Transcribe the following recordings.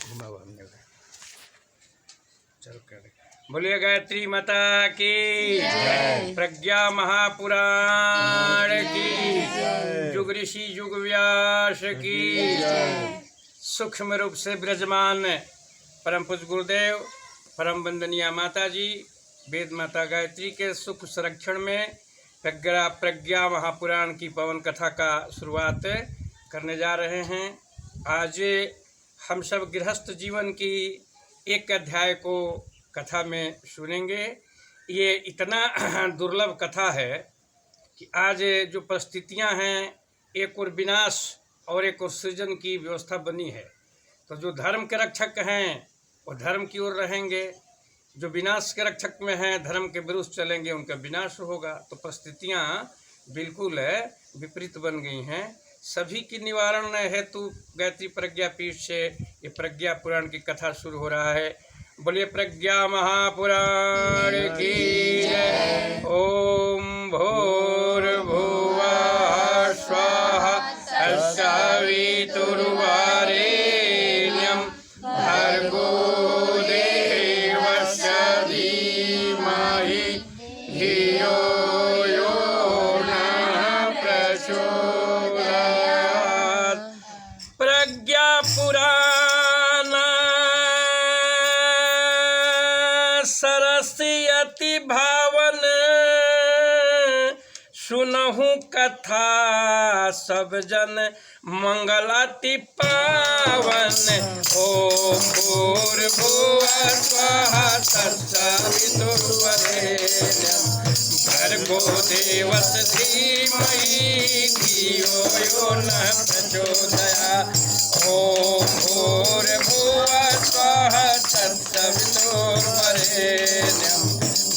चलो बोलिए गायत्री माता की, प्रज्ञा महापुराण की, जुग ऋषि जुग व्यास की, सूक्ष्म रूप से विराजमान परम पूज्य गुरुदेव, परम वंदनीय माता जी, वेद माता गायत्री के सुख संरक्षण में प्रज्ञा महापुराण की पवन कथा का शुरुआत करने जा रहे हैं। आज हम सब गृहस्थ जीवन की एक अध्याय को कथा में सुनेंगे। ये इतना दुर्लभ कथा है कि आज जो परिस्थितियां हैं, एक और विनाश और एक और सृजन की व्यवस्था बनी है। तो जो धर्म के रक्षक हैं वो धर्म की ओर रहेंगे, जो विनाश के रक्षक में हैं धर्म के विरुद्ध चलेंगे, उनका विनाश होगा। तो परिस्थितियां बिल्कुल विपरीत बन गई हैं। सभी की निवारण हेतु गायत्री प्रज्ञा पीठ से ये प्रज्ञा पुराण की कथा शुरू हो रहा है। बोलिए प्रज्ञा महापुराण की जय। ओम भूर्भुवः स्वाहा सवितुर्वरेण्यं भर्गो देवस्य धीमहि धियो यो नः प्रचोदयात्। प्रज्ञा पुराण सरस्वती भावन, सुनहु कथा सब जन मंगलाति पावन। ओम भूर्भुवः स्वाहा तत्सवितुर्वरेण्यं भर्गो देवस्य धीमहि धियो यो नः प्रचोदयात्। ओम भूर्भुवः स्वाहा तत्सवितुर्वरेण्यं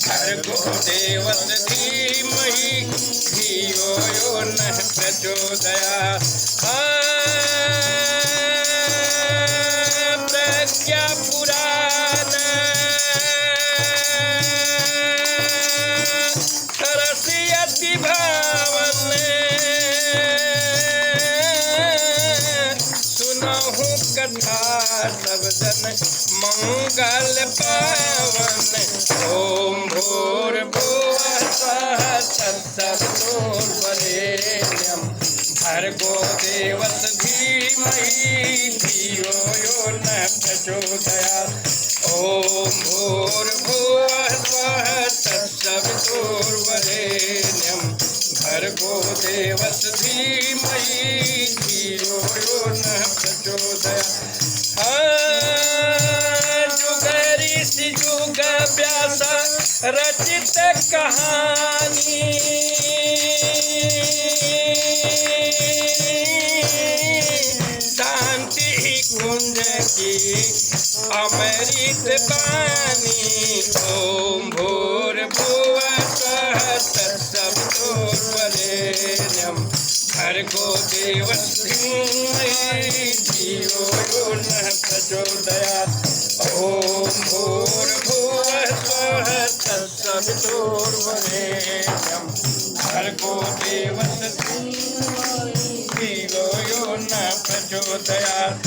भर्गो देवस्य धीमहि धियो यो नः प्रचोदयात्। प्रज्ञा पुराण सरस्वती भावन, सुनहु कथा सब जन मंगल पावन। ओम भूर्भुवः स्वाहा तत्सवितुर्वरेण्यं भर्गो देवस्य धीमहि धियो यो नः प्रचोदयात्। ओम भूर्भुवः स्वाहा तत्सवितुर्वरेण्यं भर्गो देवस्य धीमहि धियो यो नः प्रचोदयात्। जुग ऋषि जुग व्यास रचित कहानी, शांति कुंज की अमृत बानी। ओम भूर्भुवः स्वाहा तत्सवितुर्वरेण्यं भर्गो देवस्य धीमहि धियो यो नः प्रचोदयात्। ओम भूर्भुवः स्वाहा तत्सवितुर्वरेण्यं भर्गो देवस्य धीमहि धियो यो नः प्रचोदयात्।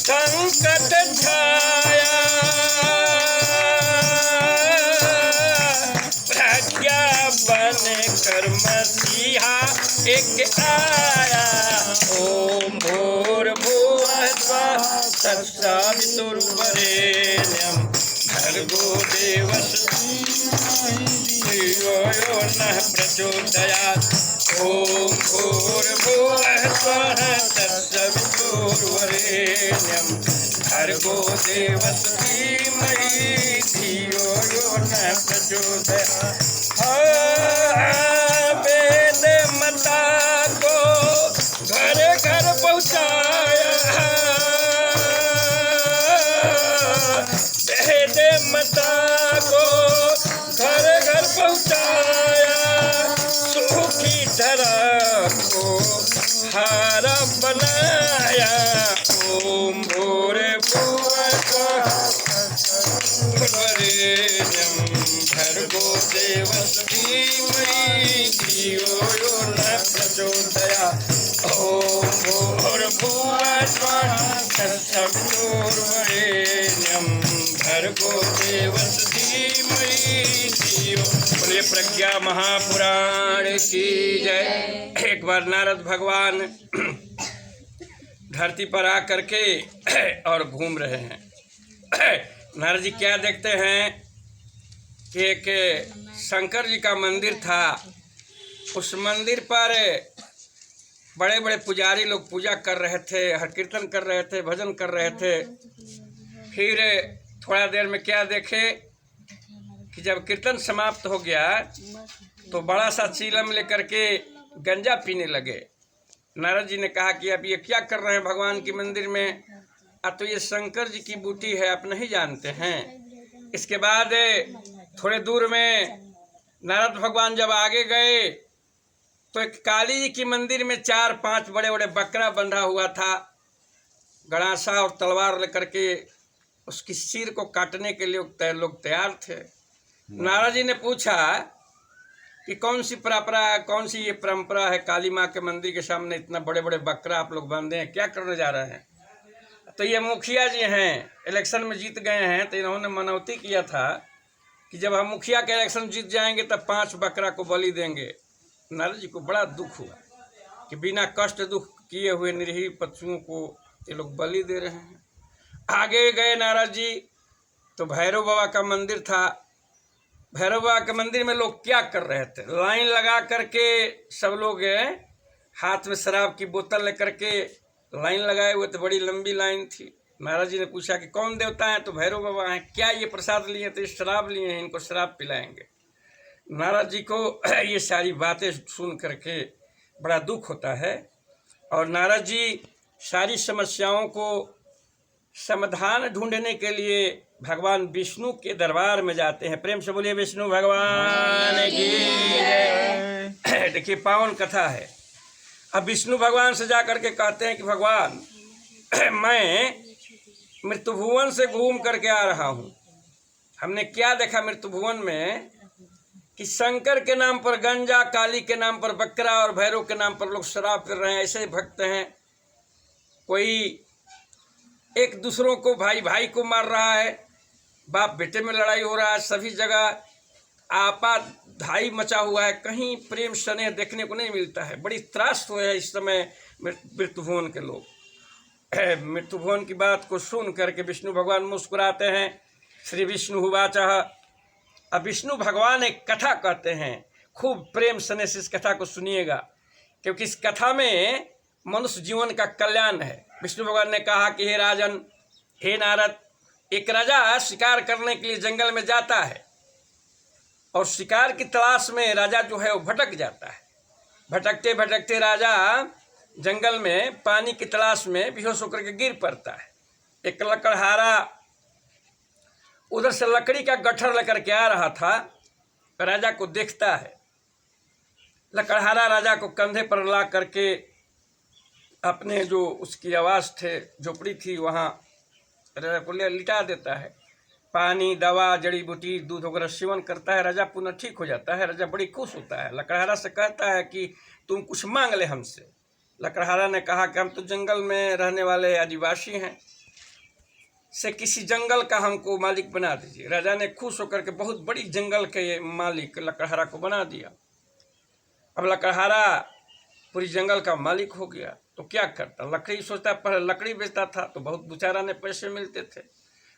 चारों संकट छाया, प्रज्ञा बन कर मसीहा एक आया। ओम भूर्भुवः स्वाहा तत्सवितुर्वरेण्यं भर्गो देवस्य धीमहि धियो यो नः प्रचोदयात्। ओम भूर्भुवः स्वाहा तत्सवितुर्वरेण्यं भर्गो देवस्य धीमहि धियो यो नः प्रचोदयात्। वेद माता को घर घर पहुँचाया, वेद माता को घर घर पहुँचाया, सुखी धरा को हारा बनाया। ओम भूर्भुवः स्वाहा तत्सवितुर्वरेण्यं भर्गो देवस्य धीमहि धियो यो नः प्रचोदयात्। ॐ भूर्भुवः स्वः तत्सवितुर्वरेण्यं भर्गो देवस्य धीमहि धियो। बोलिए प्रज्ञा महापुराण की जय। एक बार नारद भगवान धरती पर आ करके और घूम रहे हैं। नारद जी क्या देखते हैं कि एक शंकर जी का मंदिर था। उस मंदिर पर बड़े बड़े पुजारी लोग पूजा कर रहे थे, हर कीर्तन कर रहे थे, भजन कर रहे थे। फिर थोड़ा देर में क्या देखे कि जब कीर्तन समाप्त हो गया तो बड़ा सा चीलम लेकर के गंजा पीने लगे। नारद जी ने कहा कि अब ये क्या कर रहे हैं भगवान के मंदिर में? अब तो ये शंकर जी की बूटी है, आप नहीं जानते हैं। इसके बाद थोड़े दूर में नारद भगवान जब आगे गए तो एक काली जी की मंदिर में 4-5 बड़े बड़े बकरा बंधा हुआ था। गणासा और तलवार लेकर के उसकी सिर को काटने के लिए लोग तैयार थे। नारद जी ने पूछा कि कौन सी ये परंपरा है, काली माँ के मंदिर के सामने इतना बड़े बड़े बकरा आप लोग बांधे हैं, क्या करने जा रहे हैं? तो ये मुखिया जी हैं, इलेक्शन में जीत गए हैं, तो इन्होंने मनौती किया था कि जब हम मुखिया के इलेक्शन जीत जाएंगे तब 5 बकरा को बलि देंगे। नारद जी को बड़ा दुख हुआ कि बिना कष्ट दुख किए हुए निरीह पशुओं को ये लोग बलि दे रहे हैं। आगे गए नारद जी तो भैरव बाबा का मंदिर था। भैरव बाबा के मंदिर में लोग क्या कर रहे थे? लाइन लगा करके सब लोग हाथ में शराब की बोतल लेकर के लाइन लगाए हुए थे, बड़ी लंबी लाइन थी। नारद जी ने पूछा कि कौन देवता है? तो भैरव बाबा हैं। क्या ये प्रसाद लिए? तो शराब लिए हैं, इनको शराब पिलाएंगे। नारद जी को ये सारी बातें सुन करके बड़ा दुख होता है और नारद जी सारी समस्याओं को समाधान ढूंढने के लिए भगवान विष्णु के दरबार में जाते हैं। प्रेम से बोलिए विष्णु भगवान की जय। देखिए पावन कथा है। अब विष्णु भगवान से जाकर के कहते हैं कि भगवान मैं मृत्युभुवन से घूम करके आ रहा हूँ। हमने क्या देखा मृत्युभुवन में कि शंकर के नाम पर गंजा, काली के नाम पर बकरा और भैरव के नाम पर लोग शराब कर रहे हैं। ऐसे भक्त हैं, कोई एक दूसरों को भाई भाई को मार रहा है, बाप बेटे में लड़ाई हो रहा है, सभी जगह आपाधाई मचा हुआ है, कहीं प्रेम स्नेह देखने को नहीं मिलता है। बड़ी त्रास हुए है इस समय मृत्युभुवन के लोग। मृत्युभुवन की बात को सुन करके विष्णु भगवान मुस्कुराते हैं। श्री विष्णु उवाचः। अब विष्णु भगवान एक कथा कहते हैं, खूब प्रेम स्नेह से इस कथा को सुनिएगा, क्योंकि इस कथा में मनुष्य जीवन का कल्याण है। विष्णु भगवान ने कहा कि हे राजन, हे नारद, एक राजा शिकार करने के लिए जंगल में जाता है और शिकार की तलाश में राजा जो है वो भटक जाता है। भटकते भटकते राजा जंगल में पानी की तलाश में बेहोश होकर के गिर पड़ता है। एक लकड़हारा उधर से लकड़ी का गट्ठर लेकर के आ रहा था, राजा को देखता है। लकड़हारा राजा को कंधे पर ला करके अपने जो उसकी आवास थे, झोपड़ी थी, वहाँ राजा को लिटा देता है। पानी, दवा, जड़ी बूटी, दूध वगैरह सेवन करता है। राजा पुनः ठीक हो जाता है। राजा बड़ी खुश होता है। लकड़हारा से कहता है कि तुम कुछ मांग ले हमसे। लकड़हारा ने कहा कि हम तो जंगल में रहने वाले आदिवासी हैं, से किसी जंगल का हमको मालिक बना दीजिए। राजा ने खुश होकर के बहुत बड़ी जंगल के मालिक लकड़हारा को बना दिया। अब लकड़हारा पूरी जंगल का मालिक हो गया तो क्या करता? लकड़ी सोचता, पहले लकड़ी बेचता था तो बहुत बेचारा ने पैसे मिलते थे।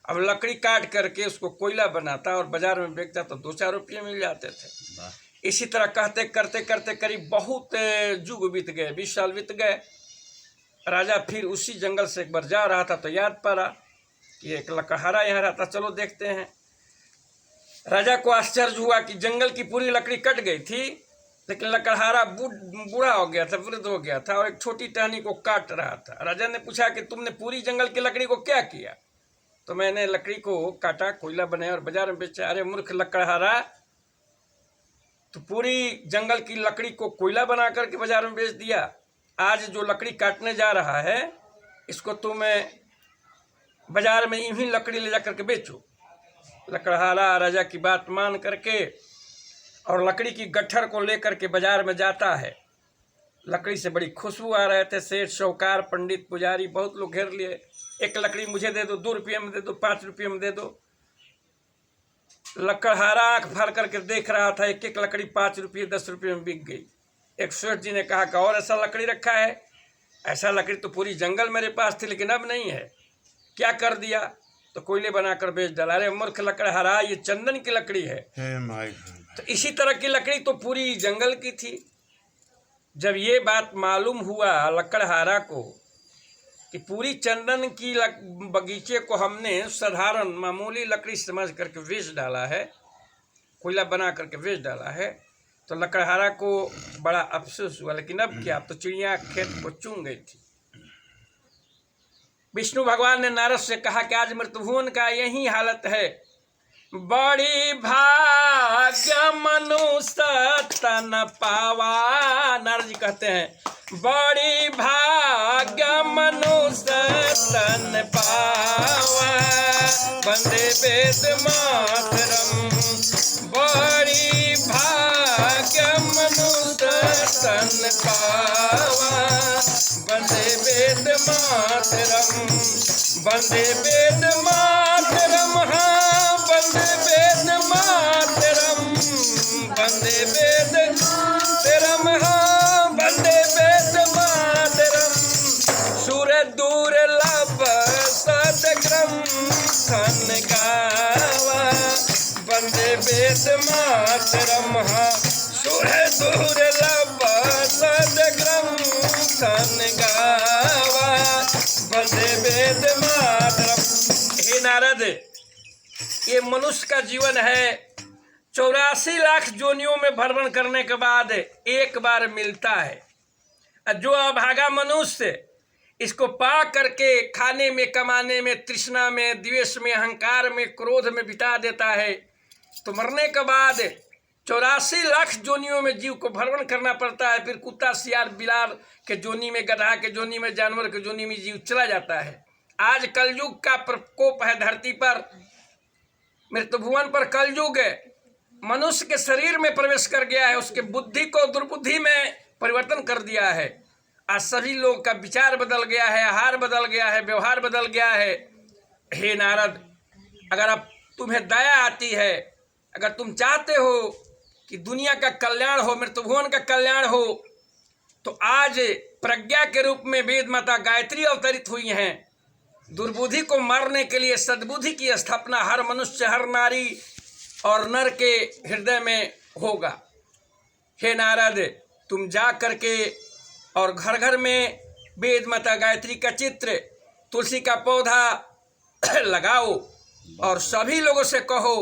अब लकड़ी काट करके उसको कोयला बनाता और बाजार में बेचता तो 2-4 रुपये मिल जाते थे। इसी तरह कहते करते करते करीब बहुत युग बीत गए, 20 साल बीत गए। राजा फिर उसी जंगल से एक बार जा रहा था तो याद पड़ा कि एक लकड़हारा यहाँ रहता, चलो देखते हैं। राजा को आश्चर्य हुआ कि जंगल की पूरी लकड़ी कट गई थी, लेकिन लकड़हारा बूढ़ा हो गया था, वृद्ध हो गया था और एक छोटी टहनी को काट रहा था। राजा ने पूछा कि तुमने पूरी जंगल की लकड़ी को क्या किया? तो मैंने लकड़ी को काटा, कोयला बनाया और बाजार में बेचा। अरे मूर्ख लकड़हारा, तो पूरी जंगल की लकड़ी को कोयला बना करके बाजार में बेच दिया। आज जो लकड़ी काटने जा रहा है इसको तुम बाजार में यूं ही लकड़ी ले जा करके बेचो। लकड़हारा राजा की बात मान करके और लकड़ी की गट्ठर को लेकर के बाजार में जाता है। लकड़ी से बड़ी खुशबू आ रहे थे। सेठ, शौकार, पंडित, पुजारी बहुत लोग घेर लिए। एक लकड़ी मुझे दे दो, 2 रुपये में दे दो, 5 रुपये में दे दो। लकड़हारा आँख भर करके देख रहा था, एक एक लकड़ी 5 रुपये 10 रुपये में बिक गई। एक सेठ जी ने कहा कि और ऐसा लकड़ी रखा है? ऐसा लकड़ी तो पूरी जंगल मेरे पास थी, लेकिन अब नहीं है। क्या कर दिया? तो कोयले बनाकर बेच डाला। अरे मूर्ख लकड़हारा, ये चंदन की लकड़ी है। तो इसी तरह की लकड़ी तो पूरी जंगल की थी। जब ये बात मालूम हुआ लकड़हारा को कि पूरी चंदन की बगीचे को हमने साधारण मामूली लकड़ी समझ करके बेच डाला है, कोयला बना करके बेच डाला है, तो लकड़हारा को बड़ा अफसोस हुआ। लेकिन अब क्या, अब तो चिड़िया खेत को चुन गई थी। विष्णु भगवान ने नारद से कहा कि आज मृत्युभुवन का यही हालत है। बड़ी भाग्य मनुष्य तन पावा, नारद जी कहते हैं बड़ी भाग्य मनुष्य तन पावा, वंदे वेद मातरम। बड़ी भाग्य मनुष्य तन पावा, वंदे वेद मातरम, वंदे वेद मातरम। हाँ, वंदे वेद मातरम, वंदे वेद मातरम। हाँ, वंदे वेद मातरम। सुर दुर्लभ सदग्रम खन गावा, वंदे वेद मातरम। हाँ, सुर दुर्लभ सदग्रम खन गावा, वंदे वेद मातरम। हे नारद, ये मनुष्य का जीवन है। 84 लाख जोनियों में भ्रमण करने के बाद एक बार मिलता है। जो अभागा मनुष्य इसको पा करके खाने में, कमाने में, तृष्णा में, द्वेष में, अहंकार में, क्रोध में बिता देता है, तो मरने के बाद 84 लाख जोनियों में जीव को भ्रमण करना पड़ता है। फिर कुत्ता, सियार, बिलार के जोनी में, गधा के जोनी में, जानवर के जोनी में जीव चला जाता है। आज कलयुग का प्रकोप है धरती पर। मृत्युभुवन पर कलयुग मनुष्य के शरीर में प्रवेश कर गया है, उसके बुद्धि को दुर्बुद्धि में परिवर्तन कर दिया है। आज सभी लोगों का विचार बदल गया है, आहार बदल गया है, व्यवहार बदल गया है। हे नारद, अगर अब तुम्हें दया आती है, अगर तुम चाहते हो कि दुनिया का कल्याण हो, मृत्युभुवन का कल्याण हो, तो आज प्रज्ञा के रूप में वेद माता गायत्री अवतरित हुई हैं। दुर्बुद्धि को मारने के लिए सद्बुद्धि की स्थापना हर मनुष्य, हर नारी और नर के हृदय में होगा। हे नारद, तुम जा करके और घर घर में वेद माता गायत्री का चित्र, तुलसी का पौधा लगाओ और सभी लोगों से कहो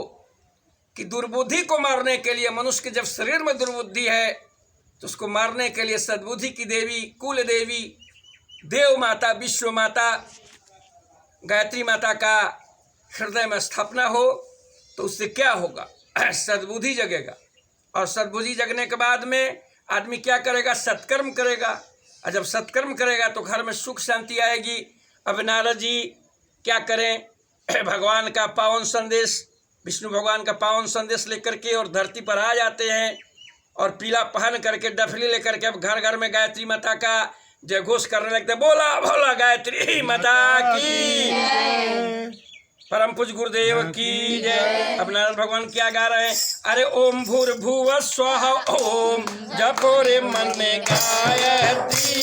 कि दुर्बुद्धि को मारने के लिए, मनुष्य के जब शरीर में दुर्बुद्धि है तो उसको मारने के लिए सद्बुद्धि की देवी, कुल देवी, देव माता, विश्व माता गायत्री माता का हृदय में स्थापना हो, तो उससे क्या होगा? सद्बुद्धि जगेगा। और सद्बुद्धि जगने के बाद में आदमी क्या करेगा? सत्कर्म करेगा। और जब सत्कर्म करेगा तो घर में सुख शांति आएगी। अब नारद जी क्या करें? भगवान का पावन संदेश, विष्णु भगवान का पावन संदेश लेकर के और धरती पर आ जाते हैं और पीला पहन करके, डफली लेकर के अब घर घर में गायत्री माता का जय घोष करने लगते। बोला भोला गायत्री माता की, परम पूज्य गुरुदेव की जय। अब नारद भगवान क्या गा रहे हैं? अरे ओम भूर्भुवः स्वः ओम जपो रे मन में गायत्री,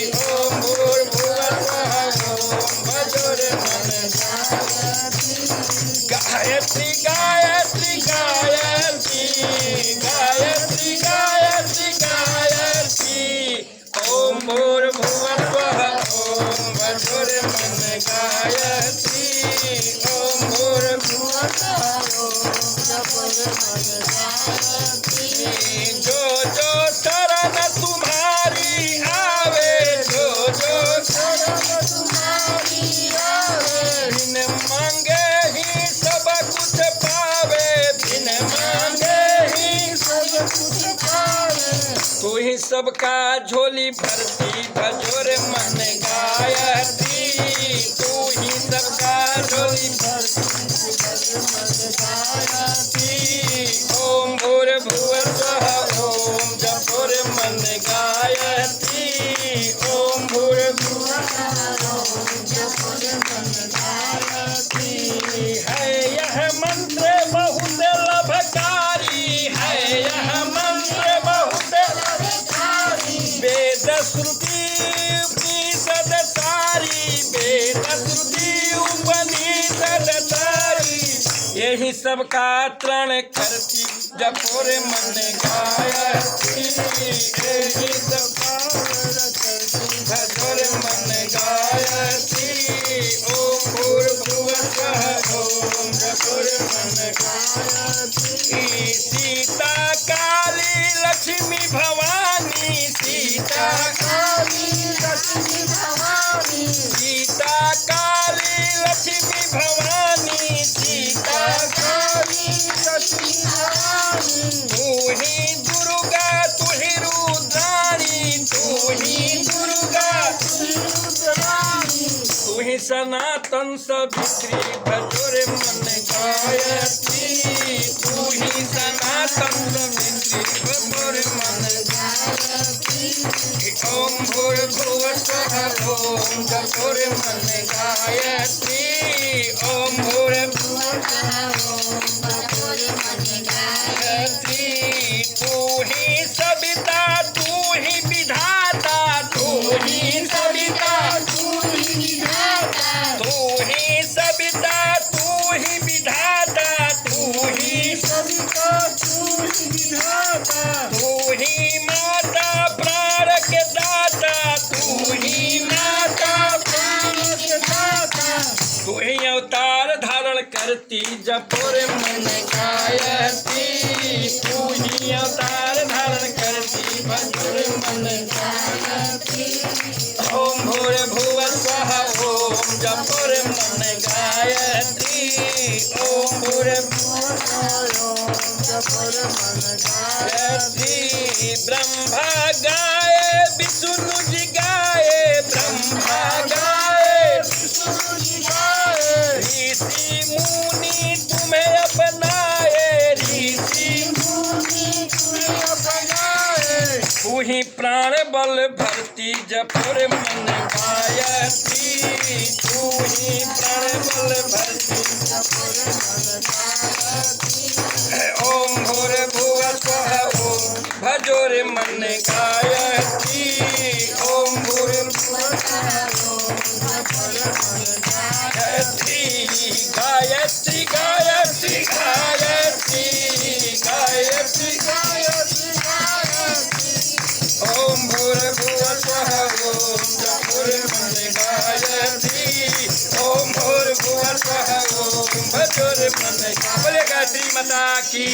ओम भूर्भुवः स्वः ओम भजो रे मन गायत्री, गायत्री गायत्री गायत्री गायत्री गायत्री। ओम भूर्भुवः स्वः ओम भजो रे मन गायत्री, ओम भूर्भुवः स्वः ओम जपो रे मन गायत्री। जो जो शरण तुम्हारी आवे, जो जो शरण तुम्हारी आवे, बिन मांगे ही सब कुछ पावे, बिन मांगे ही सब कुछ पावे। तू ही सबका झोली भरती, भजो रे मन गायत्री, तू ही सबका झोली भरती, भजो मन गायत्री। ओम भूर्भुवः स्वः ओम जपो रे मन गायत्री। श्रुति उपनिषद सारी, वेद श्रुति उपनिषद सारी, यही सब का तरण करती जपोर मन गायत्री। यही सब का भजोर मन गायत्री। ओम भूर्भुवः स्वः ओम जपोर मन गायत्री। सीता काली लक्ष्मी भवानी, सीता काली लक्ष्मी भवानी, सीता काली लक्ष्मी भवानी, सीता काली लक्ष्मी भवानी। तू ही दुर्गा तू ही रुद्राणी, तू ही दुर्गा तू ही रुद्राणी, तू ही सनातन सावित्री भजोरे मन गायत्री। तू ही सनातन सावित्री भजोरे मन गायत्री। ओम भूर्भुवः स्वः ओम जपोरे मन गायत्री। ओम भूर्भुवः स्वः ओम जपोरे मन गायत्री। तू ही सविता तू ही विधाता, तू ही सविता तू ही विधाता, तू ही सविता तू ही विधाता, तू ही सविता तू ही विधाता। तू ही माता प्राण के दाता, तू ही माता प्राण के दाता, तू ही अवतार धारण करती जपोरे मन गायत्री। तू ही अवतार धारण करती भजोरे मन गायत्री। ओम भूर्भुवः स्वः ओम जपोरे मन गायत्री। ओम भूर्भुवः स्वः ओम जपोरे मन गायत्री। ब्रह्मा गाए विष्णु जी गाए, ब्रह्मा गाए विष्णु जी गाए, ऋषि मुनि तुम्हें अपनाए, ऋषि मुनि तुम्हें अपनाए। तू ही प्राण बल भरती जपोरे मन गायत्री। तू ही प्राण बल भरती जपोरे मन गायत्री। ओम भूर्भुवः स्वः ओम भजोरे मन गायत्री। ओम भूर्भुवः स्वः ओम भजोरे मन गायत्री। गायत्री गायत्री गायत्री गायत्री गायत्री गायत्री। ओम भूर्भुवः स्वः ओम जपोरे मन गायत्री। ओम भूर्भुवः स्वः ओम भजोरे मन। बोले गायत्री माता की।